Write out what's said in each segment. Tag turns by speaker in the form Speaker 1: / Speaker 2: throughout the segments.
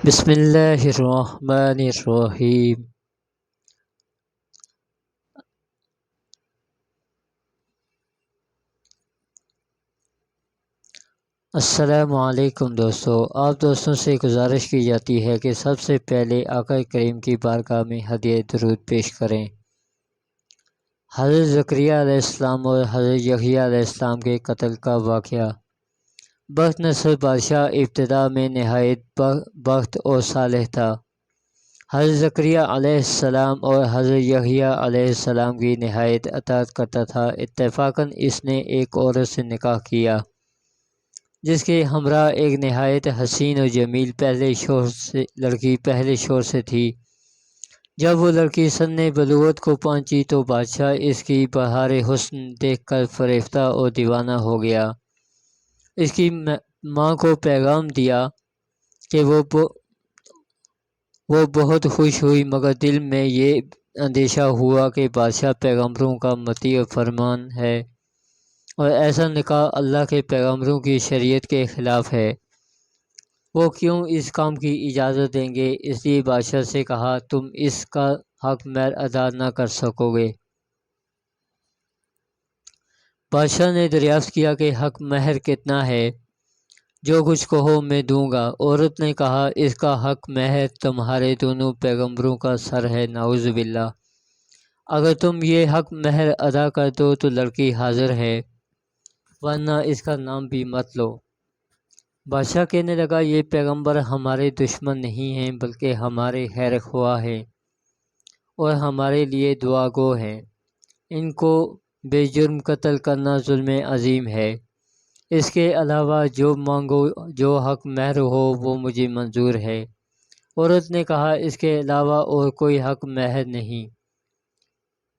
Speaker 1: بسم اللہ الرحمن الرحیم۔ السلام علیکم دوستو، آپ دوستوں سے گزارش کی جاتی ہے کہ سب سے پہلے آقا کریم کی بارگاہ میں ہدیہ درود پیش کریں۔ حضرت زکریا علیہ السلام اور حضرت یحییٰ علیہ السلام کے قتل کا واقعہ۔ بخت نصر بادشاہ ابتدا میں نہایت بخت اور صالح تھا۔ حضرت زکریا علیہ السلام اور حضرت یحییٰ علیہ السلام کی نہایت اطاعت کرتا تھا۔ اتفاقاً اس نے ایک عورت سے نکاح کیا جس کے ہمراہ ایک نہایت حسین و جمیل لڑکی پہلے شوہر سے تھی۔ جب وہ لڑکی سن بلوغت کو پہنچی تو بادشاہ اس کی بہار حسن دیکھ کر فریفتہ اور دیوانہ ہو گیا۔ اس کی ماں کو پیغام دیا کہ وہ بہت خوش ہوئی، مگر دل میں یہ اندیشہ ہوا کہ بادشاہ پیغمبروں کا مطیع فرمان ہے اور ایسا نکاح اللہ کے پیغمبروں کی شریعت کے خلاف ہے، وہ کیوں اس کام کی اجازت دیں گے؟ اس لیے بادشاہ سے کہا، تم اس کا حق مہر ادا نہ کر سکو گے۔ بادشاہ نے دریافت کیا کہ حق مہر کتنا ہے؟ جو کچھ کہو میں دوں گا۔ عورت نے کہا، اس کا حق مہر تمہارے دونوں پیغمبروں کا سر ہے، نعوذ باللہ۔ اگر تم یہ حق مہر ادا کر دو تو لڑکی حاضر ہے، ورنہ اس کا نام بھی مت لو۔ بادشاہ کہنے لگا، یہ پیغمبر ہمارے دشمن نہیں ہیں بلکہ ہمارے خیر خواہ ہیں اور ہمارے لیے دعا گو ہیں۔ ان کو بے جرم قتل کرنا ظلم عظیم ہے۔ اس کے علاوہ جو مانگو، جو حق مہر ہو وہ مجھے منظور ہے۔ عورت نے کہا، اس کے علاوہ اور کوئی حق مہر نہیں۔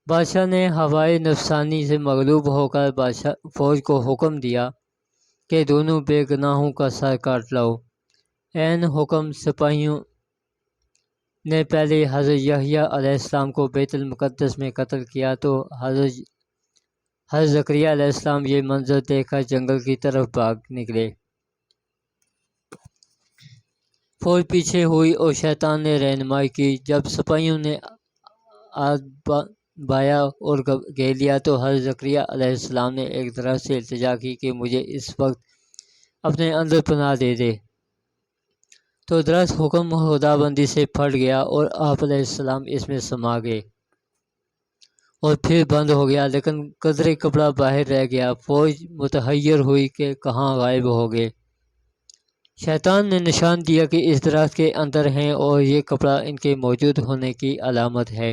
Speaker 1: بادشاہ نے ہوائے نفسانی سے مغلوب ہو کر فوج کو حکم دیا کہ دونوں بے گناہوں کا سر کاٹ لاؤ۔ عین حکم سپاہیوں نے پہلے حضرت یحییٰ علیہ السلام کو بیت المقدس میں قتل کیا تو حضرت زکریا علیہ السلام یہ منظر دیکھ کر جنگل کی طرف بھاگ نکلے۔ فوج پیچھے ہوئی اور شیطان نے رہنمائی کی۔ جب سپاہیوں نے بایا اور گھیر لیا تو حضرت زکریا علیہ السلام نے ایک درخت سے التجا کی کہ مجھے اس وقت اپنے اندر پناہ دے دے، تو درخت حکم خدابندی سے پھٹ گیا اور آپ علیہ السلام اس میں سما گئے اور پھر بند ہو گیا، لیکن قدرے کپڑا باہر رہ گیا۔ فوج متحیر ہوئی کہ کہاں غائب ہو گئے۔ شیطان نے نشان دیا کہ اس درخت کے اندر ہیں اور یہ کپڑا ان کے موجود ہونے کی علامت ہے۔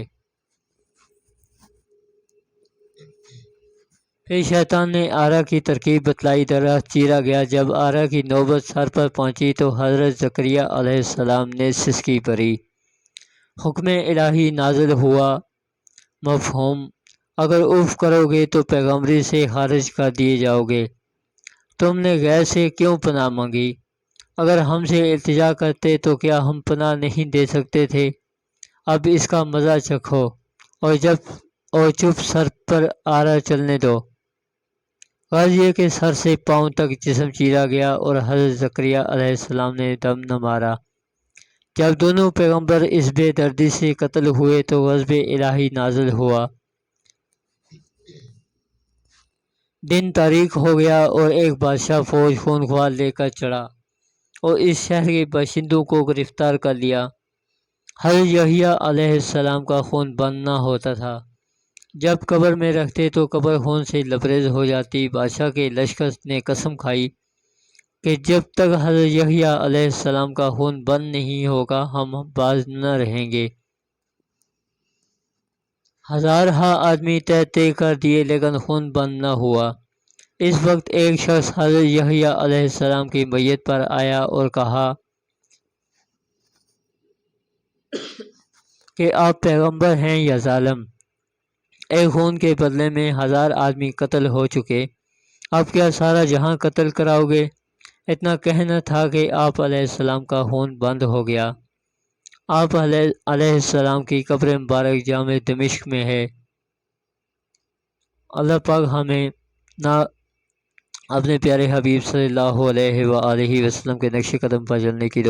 Speaker 1: پھر شیطان نے آرا کی ترکیب بتلائی، درخت چیرا گیا۔ جب آرا کی نوبت سر پر پہنچی تو حضرت زکریا علیہ السلام نے سسکی بھری۔ حکم الہی نازل ہوا۔ مفہوم: اگر اف کرو گے تو پیغمبری سے خارج کر دیے جاؤ گے۔ تم نے غیر سے کیوں پناہ مانگی؟ اگر ہم سے التجا کرتے تو کیا ہم پناہ نہیں دے سکتے تھے؟ اب اس کا مزہ چکھو اور چپ سر پر آرا چلنے دو۔ غرض یہ کہ سر سے پاؤں تک جسم چیرا گیا اور حضرت زکریا علیہ السلام نے دم نہ مارا۔ جب دونوں پیغمبر اس بے دردی سے قتل ہوئے تو غضب الہی نازل ہوا۔ دن تاریک ہو گیا اور ایک بادشاہ فوج خونخوار لے کر چڑھا اور اس شہر کے باشندوں کو گرفتار کر لیا۔ حضرت یحییٰ علیہ السلام کا خون بند نہ ہوتا تھا۔ جب قبر میں رکھتے تو قبر خون سے لبریز ہو جاتی۔ بادشاہ کے لشکر نے قسم کھائی کہ جب تک حضرت یحییٰ علیہ السلام کا خون بند نہیں ہوگا ہم باز نہ رہیں گے۔ ہزارہا آدمی تہتے کر دیے لیکن خون بند نہ ہوا۔ اس وقت ایک شخص حضرت یحییٰ علیہ السلام کی میت پر آیا اور کہا کہ آپ پیغمبر ہیں یا ظالم؟ ایک خون کے بدلے میں 1000 آدمی قتل ہو چکے، اب کیا سارا جہاں قتل کراؤ گے؟ اتنا کہنا تھا کہ آپ علیہ السلام کا خون بند ہو گیا۔ آپ علیہ السلام کی قبر مبارک جامع دمشق میں ہے۔ اللہ پاک ہمیں نہ اپنے پیارے حبیب صلی اللہ علیہ وآلہ وسلم کے نقش قدم پر چلنے کی